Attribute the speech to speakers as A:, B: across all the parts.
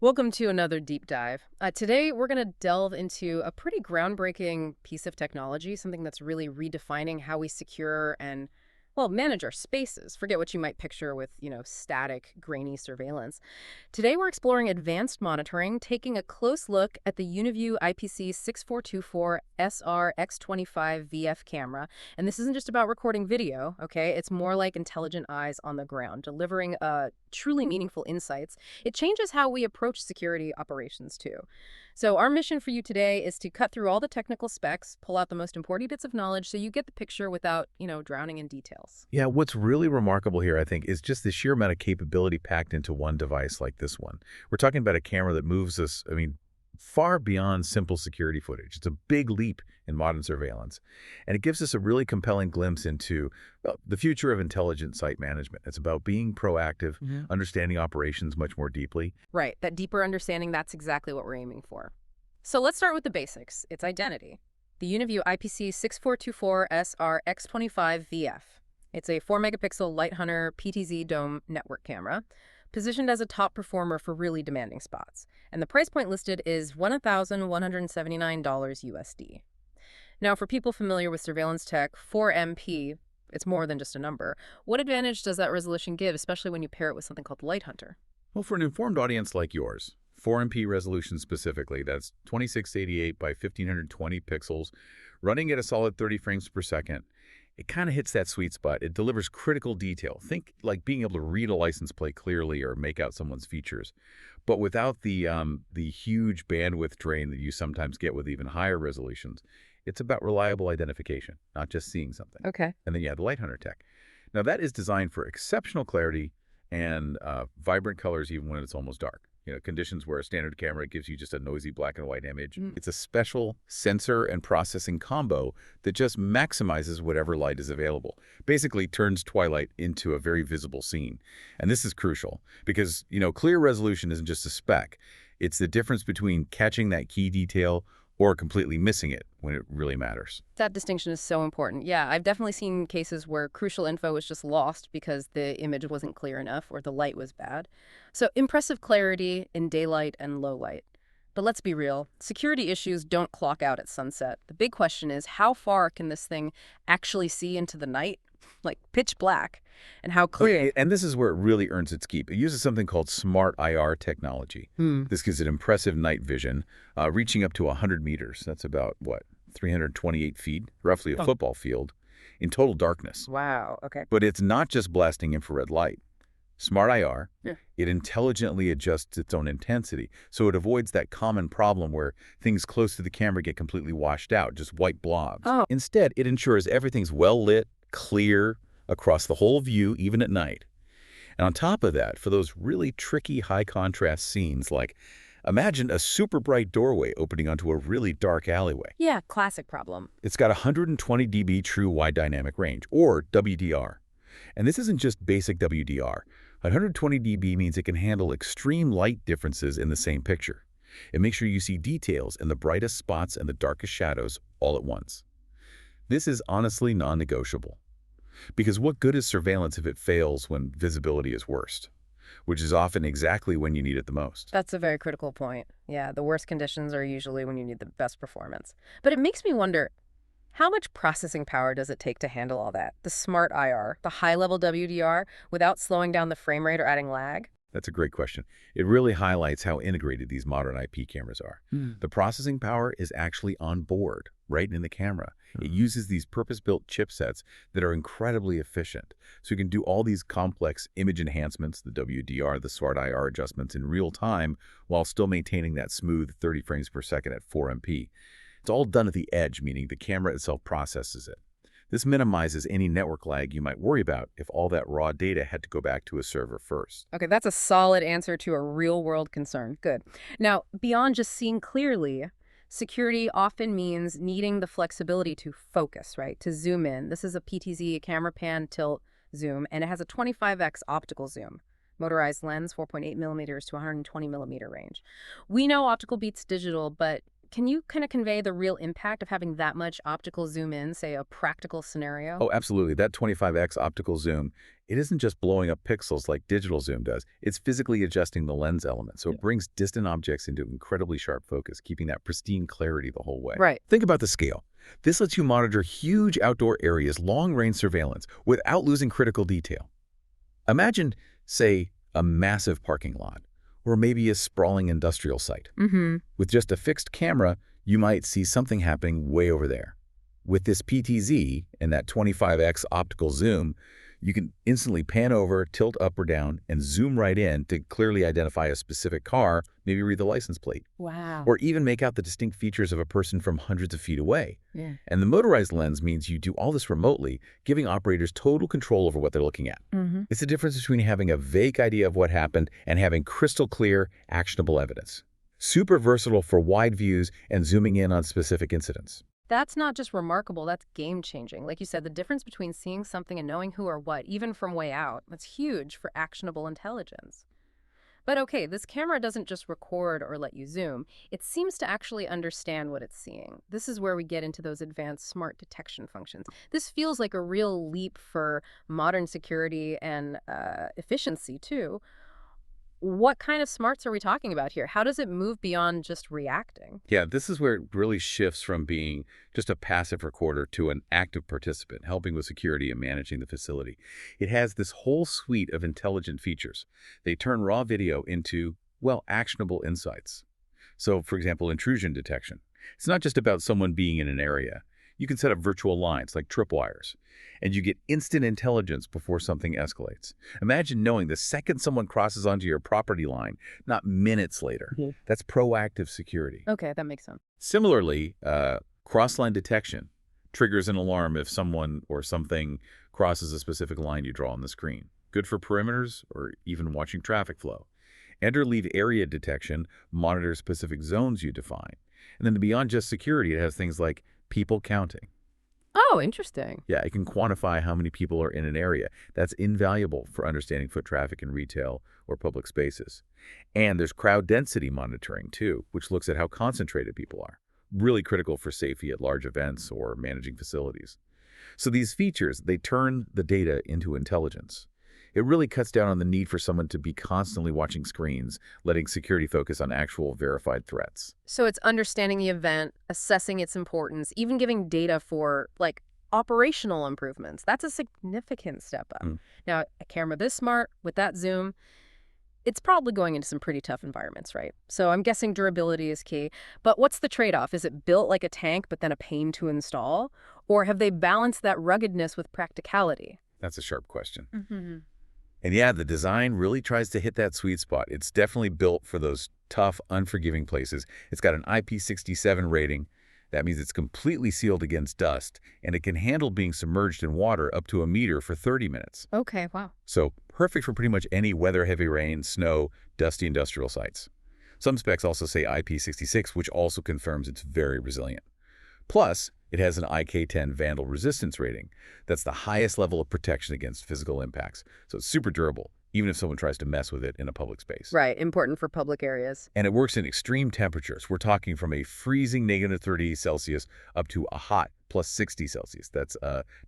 A: Welcome to another deep dive. Today, we're going to delve into a pretty groundbreaking piece of technology, something that's really redefining how we secure and, well, manage our spaces. Forget what you might picture with, static, grainy surveillance. Today, we're exploring advanced monitoring, taking a close look at the Uniview IPC6424SR-X25-VF camera. And this isn't just about recording video, okay? It's more like intelligent eyes on the ground, delivering truly meaningful insights. It changes how we approach security operations, too. So our mission for you today is to cut through all the technical specs, pull out the most important bits of knowledge so you get the picture without, drowning in details.
B: Yeah, what's really remarkable here, I think, is just the sheer amount of capability packed into one device like this one. We're talking about a camera that moves us, far beyond simple security footage. It's a big leap in modern surveillance. And it gives us a really compelling glimpse into the future of intelligent site management. It's about being proactive, understanding operations much more deeply.
A: Right, that deeper understanding, that's exactly what we're aiming for. So let's start with the basics. It's identity. The Uniview IPC6424SR-X25-VF. It's a 4-megapixel LightHunter PTZ dome network camera, positioned as a top performer for really demanding spots. And the price point listed is $1,179 USD. Now, for people familiar with surveillance tech, 4MP, it's more than just a number. What advantage does that resolution give, especially when you pair it with something called LightHunter?
B: Well, for an informed audience like yours, 4MP resolution specifically, that's 2688 by 1520 pixels, running at a solid 30 frames per second. It kind of hits that sweet spot. It delivers critical detail. Think like being able to read a license plate clearly or make out someone's features, but without the huge bandwidth drain that you sometimes get with even higher resolutions. It's about reliable identification, not just seeing something.
A: Okay.
B: And then you have the LightHunter tech. Now that is designed for exceptional clarity and vibrant colors even when it's almost dark. Conditions where a standard camera gives you just a noisy black and white image. It's a special sensor and processing combo that just maximizes whatever light is available. Basically turns twilight into a very visible scene. And this is crucial because, clear resolution isn't just a spec. It's the difference between catching that key detail or completely missing it when it really matters.
A: That distinction is so important. Yeah, I've definitely seen cases where crucial info was just lost because the image wasn't clear enough or the light was bad. So impressive clarity in daylight and low light. But let's be real, security issues don't clock out at sunset. The big question is, how far can this thing actually see into the night? Like pitch black, and how clear.
B: Okay, and this is where it really earns its keep. It uses something called smart IR technology. This gives it impressive night vision, reaching up to 100 meters. That's about, 328 feet, roughly a football field, in total darkness.
A: Wow, okay.
B: But it's not just blasting infrared light. Smart IR, it intelligently adjusts its own intensity, so it avoids that common problem where things close to the camera get completely washed out, just white blobs.
A: Oh.
B: Instead, it ensures everything's well lit, clear, across the whole view, even at night. And on top of that, for those really tricky high-contrast scenes, like imagine a super bright doorway opening onto a really dark alleyway.
A: Yeah, classic problem.
B: It's got 120 dB true wide dynamic range, or WDR. And this isn't just basic WDR. 120 dB means it can handle extreme light differences in the same picture. It makes sure you see details in the brightest spots and the darkest shadows all at once. This is honestly non-negotiable. Because what good is surveillance if it fails when visibility is worst? Which is often exactly when you need it the most.
A: That's a very critical point. Yeah, the worst conditions are usually when you need the best performance. But it makes me wonder, how much processing power does it take to handle all that? The smart IR, the high-level WDR, without slowing down the frame rate or adding lag?
B: That's a great question. It really highlights how integrated these modern IP cameras are. The processing power is actually on board, right in the camera. It uses these purpose-built chipsets that are incredibly efficient. So you can do all these complex image enhancements, the WDR, the smart IR adjustments in real time, while still maintaining that smooth 30 frames per second at 4MP. It's all done at the edge, meaning the camera itself processes it. This minimizes any network lag you might worry about if all that raw data had to go back to a server first.
A: Okay, that's a solid answer to a real-world concern. Good. Now, beyond just seeing clearly, security often means needing the flexibility to focus, right? To zoom in. This is a PTZ, a camera pan tilt zoom, and it has a 25x optical zoom. Motorized lens, 4.8 millimeters to 120 millimeter range. We know optical beats digital, but can you kind of convey the real impact of having that much optical zoom in, say, a practical scenario?
B: Oh, absolutely. That 25x optical zoom, it isn't just blowing up pixels like digital zoom does. It's physically adjusting the lens element, so it brings distant objects into incredibly sharp focus, keeping that pristine clarity the whole way.
A: Right.
B: Think about the scale. This lets you monitor huge outdoor areas, long-range surveillance, without losing critical detail. Imagine, say, a massive parking lot, or maybe a sprawling industrial site. With just a fixed camera, you might see something happening way over there. With this PTZ and that 25x optical zoom, you can instantly pan over, tilt up or down, and zoom right in to clearly identify a specific car, maybe read the license plate.
A: Wow.
B: Or even make out the distinct features of a person from hundreds of feet away.
A: Yeah.
B: And the motorized lens means you do all this remotely, giving operators total control over what they're looking at. It's the difference between having a vague idea of what happened and having crystal clear, actionable evidence. Super versatile for wide views and zooming in on specific incidents.
A: That's not just remarkable, that's game-changing. Like you said, the difference between seeing something and knowing who or what, even from way out, that's huge for actionable intelligence. But okay, this camera doesn't just record or let you zoom. It seems to actually understand what it's seeing. This is where we get into those advanced smart detection functions. This feels like a real leap for modern security and efficiency, too. What kind of smarts are we talking about here? How does it move beyond just reacting?
B: Yeah, this is where it really shifts from being just a passive recorder to an active participant, helping with security and managing the facility. It has this whole suite of intelligent features. They turn raw video into, well, actionable insights. So, for example, intrusion detection. It's not just about someone being in an area. You can set up virtual lines like tripwires, and you get instant intelligence before something escalates. Imagine knowing the second someone crosses onto your property line, not minutes later. That's proactive security.
A: Okay, that makes sense.
B: Similarly, cross-line detection triggers an alarm if someone or something crosses a specific line you draw on the screen. Good for perimeters or even watching traffic flow. Enter-leave area detection monitors specific zones you define. And then beyond just security, it has things like people counting.
A: Oh, interesting.
B: Yeah, it can quantify how many people are in an area. That's invaluable for understanding foot traffic in retail or public spaces. And there's crowd density monitoring, too, which looks at how concentrated people are. Really critical for safety at large events or managing facilities. So these features, they turn the data into intelligence. It really cuts down on the need for someone to be constantly watching screens, letting security focus on actual verified threats.
A: So it's understanding the event, assessing its importance, even giving data for, like, operational improvements. That's a significant step up. Now, a camera this smart, with that zoom, it's probably going into some pretty tough environments, right? So I'm guessing durability is key. But what's the trade-off? Is it built like a tank, but then a pain to install? Or have they balanced that ruggedness with practicality?
B: That's a sharp question. And yeah, the design really tries to hit that sweet spot. It's definitely built for those tough, unforgiving places. It's got an IP67 rating. That means it's completely sealed against dust, and it can handle being submerged in water up to a meter for 30 minutes.
A: Okay, wow.
B: So perfect for pretty much any weather, heavy rain, snow, dusty industrial sites. Some specs also say IP66, which also confirms it's very resilient. Plus, it has an IK10 vandal resistance rating. That's the highest level of protection against physical impacts. So it's super durable, even if someone tries to mess with it in a public space.
A: Right, important for public areas.
B: And it works in extreme temperatures. We're talking from a freezing -30 Celsius up to a hot +60 Celsius. That's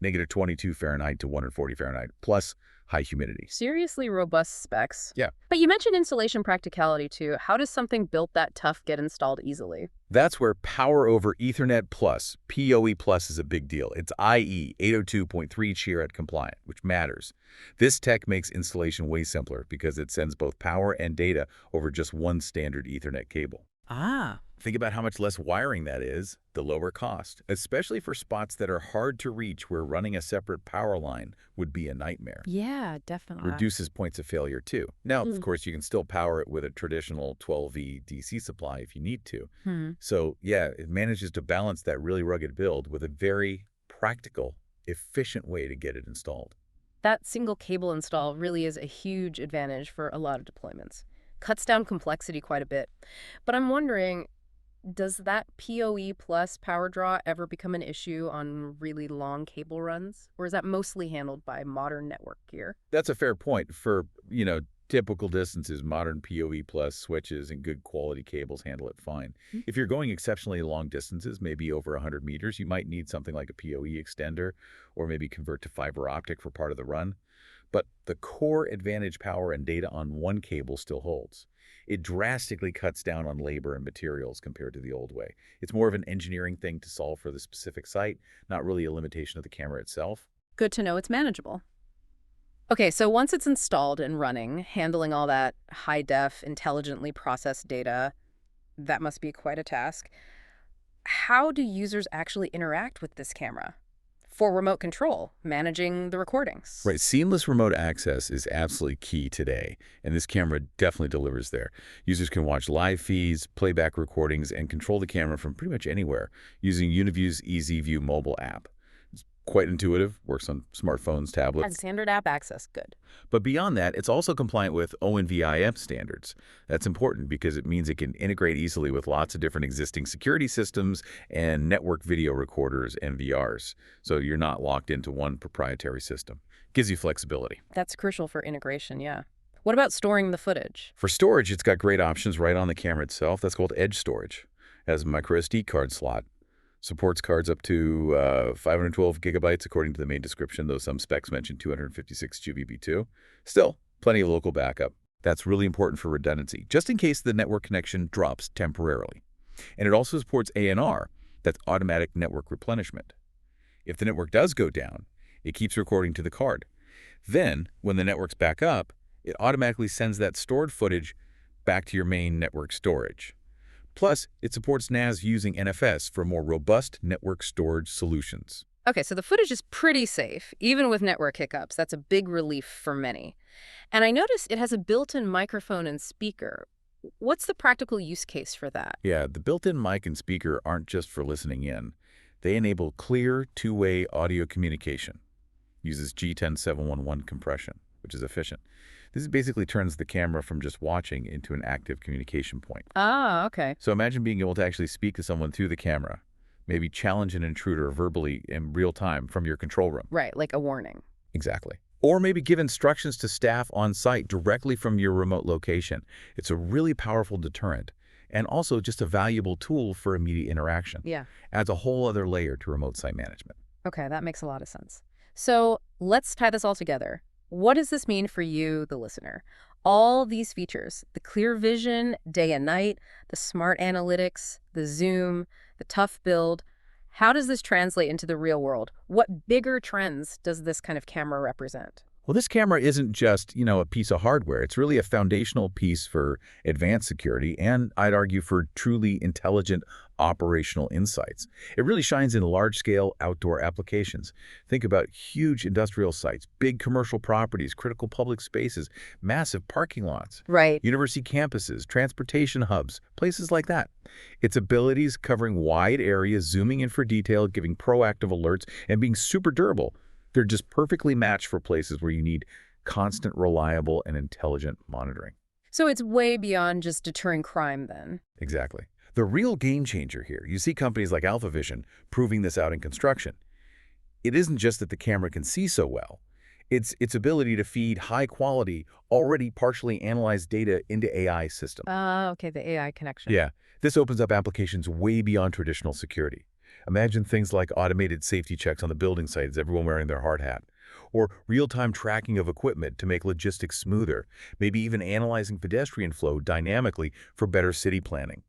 B: -22 Fahrenheit to 140 Fahrenheit, plus high humidity.
A: Seriously robust specs.
B: Yeah.
A: But you mentioned installation practicality, too. How does something built that tough get installed easily?
B: That's where Power over Ethernet Plus, PoE Plus, is a big deal. It's IE 802.3 Chirat compliant, which matters. This tech makes installation way simpler because it sends both power and data over just one standard Ethernet cable.
A: Ah.
B: Think about how much less wiring that is, the lower cost, especially for spots that are hard to reach where running a separate power line would be a nightmare.
A: Yeah, definitely.
B: Reduces points of failure, too. Now, of course, you can still power it with a traditional 12V DC supply if you need to. So, yeah, it manages to balance that really rugged build with a very practical, efficient way to get it installed.
A: That single cable install really is a huge advantage for a lot of deployments. Cuts down complexity quite a bit. But I'm wondering, does that PoE plus power draw ever become an issue on really long cable runs? Or is that mostly handled by modern network gear?
B: That's a fair point. For, Typical distances, modern PoE plus switches and good quality cables handle it fine.
A: Hmm.
B: If you're going exceptionally long distances, maybe over 100 meters, you might need something like a PoE extender or maybe convert to fiber optic for part of the run. But the core advantage power and data on one cable still holds. It drastically cuts down on labor and materials compared to the old way. It's more of an engineering thing to solve for the specific site, not really a limitation of the camera itself.
A: Good to know it's manageable. Okay, so once it's installed and running, handling all that high-def, intelligently processed data, that must be quite a task. How do users actually interact with this camera? For remote control, managing the recordings.
B: Right, seamless remote access is absolutely key today, and this camera definitely delivers there. Users can watch live feeds, playback recordings, and control the camera from pretty much anywhere using Uniview's EZView mobile app. It's quite intuitive, works on smartphones, tablets.
A: Has standard app access, good.
B: But beyond that, it's also compliant with ONVIM standards. That's important because it means it can integrate easily with lots of different existing security systems and network video recorders and VRs. So you're not locked into one proprietary system. Gives you flexibility.
A: That's crucial for integration, yeah. What about storing the footage?
B: For storage, it's got great options right on the camera itself. That's called edge storage. It has a microSD card slot. Supports cards up to 512 gigabytes, according to the main description, though some specs mention 256 GB too. Still, plenty of local backup. That's really important for redundancy, just in case the network connection drops temporarily. And it also supports ANR, that's automatic network replenishment. If the network does go down, it keeps recording to the card. Then, when the network's back up, it automatically sends that stored footage back to your main network storage. Plus, it supports NAS using NFS for more robust network storage solutions.
A: Okay, so the footage is pretty safe, even with network hiccups. That's a big relief for many. And I noticed it has a built-in microphone and speaker. What's the practical use case for that?
B: Yeah, the built-in mic and speaker aren't just for listening in. They enable clear, two-way audio communication. Uses G10711 compression, which is efficient. This basically turns the camera from just watching into an active communication point.
A: Ah, okay.
B: So imagine being able to actually speak to someone through the camera, maybe challenge an intruder verbally in real time from your control room.
A: Right, like a warning.
B: Exactly. Or maybe give instructions to staff on site directly from your remote location. It's a really powerful deterrent and also just a valuable tool for immediate interaction.
A: Yeah.
B: Adds a whole other layer to remote site management.
A: Okay, that makes a lot of sense. So let's tie this all together. What does this mean for you, the listener? All these features, the clear vision, day and night, the smart analytics, the zoom, the tough build, how does this translate into the real world? What bigger trends does this kind of camera represent?
B: Well, this camera isn't just, a piece of hardware. It's really a foundational piece for advanced security and, I'd argue, for truly intelligent operational insights. It really shines in large-scale outdoor applications. Think about huge industrial sites, big commercial properties, critical public spaces, massive parking lots,
A: Right.
B: university campuses, transportation hubs, places like that. Its abilities covering wide areas, zooming in for detail, giving proactive alerts, and being super durable. They're just perfectly matched for places where you need constant, reliable, and intelligent monitoring.
A: So it's way beyond just deterring crime then.
B: Exactly. The real game changer here, you see companies like AlphaVision proving this out in construction. It isn't just that the camera can see so well. It's its ability to feed high-quality, already partially analyzed data into AI systems.
A: Okay, the AI connection.
B: Yeah, this opens up applications way beyond traditional security. Imagine things like automated safety checks on the building site, is everyone wearing their hard hat? Or real-time tracking of equipment to make logistics smoother, maybe even analyzing pedestrian flow dynamically for better city planning.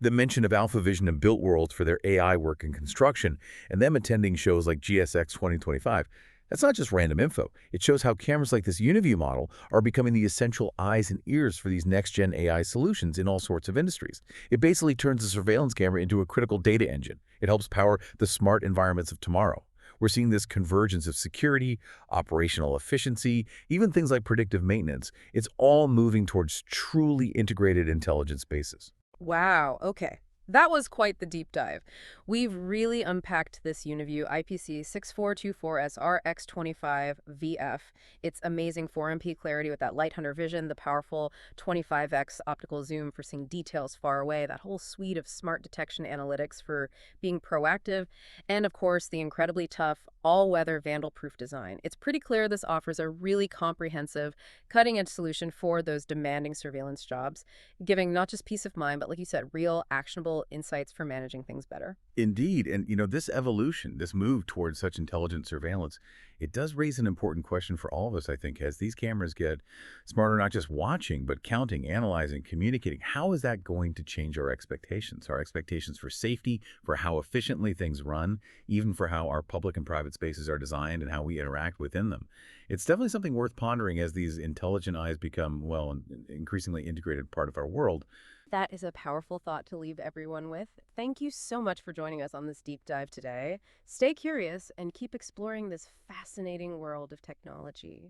B: The mention of AlphaVision and Built Worlds for their AI work in construction, and them attending shows like GSX 2025, that's not just random info. It shows how cameras like this Uniview model are becoming the essential eyes and ears for these next-gen AI solutions in all sorts of industries. It basically turns the surveillance camera into a critical data engine. It helps power the smart environments of tomorrow. We're seeing this convergence of security, operational efficiency, even things like predictive maintenance. It's all moving towards truly integrated intelligence spaces.
A: Wow, okay. That was quite the deep dive. We've really unpacked this Uniview IPC6424SR-X25-VF. Its amazing 4MP clarity with that LightHunter vision, the powerful 25x optical zoom for seeing details far away, that whole suite of smart detection analytics for being proactive, and of course, the incredibly tough, all-weather vandal-proof design. It's pretty clear this offers a really comprehensive, cutting-edge solution for those demanding surveillance jobs, giving not just peace of mind, but like you said, real, actionable insights for managing things better.
B: Indeed. And, this evolution, this move towards such intelligent surveillance, it does raise an important question for all of us, I think, as these cameras get smarter, not just watching, but counting, analyzing, communicating. How is that going to change our expectations for safety, for how efficiently things run, even for how our public and private spaces are designed and how we interact within them? It's definitely something worth pondering as these intelligent eyes become, well, an increasingly integrated part of our world.
A: That is a powerful thought to leave everyone with. Thank you so much for joining us on this deep dive today. Stay curious and keep exploring this fascinating world of technology.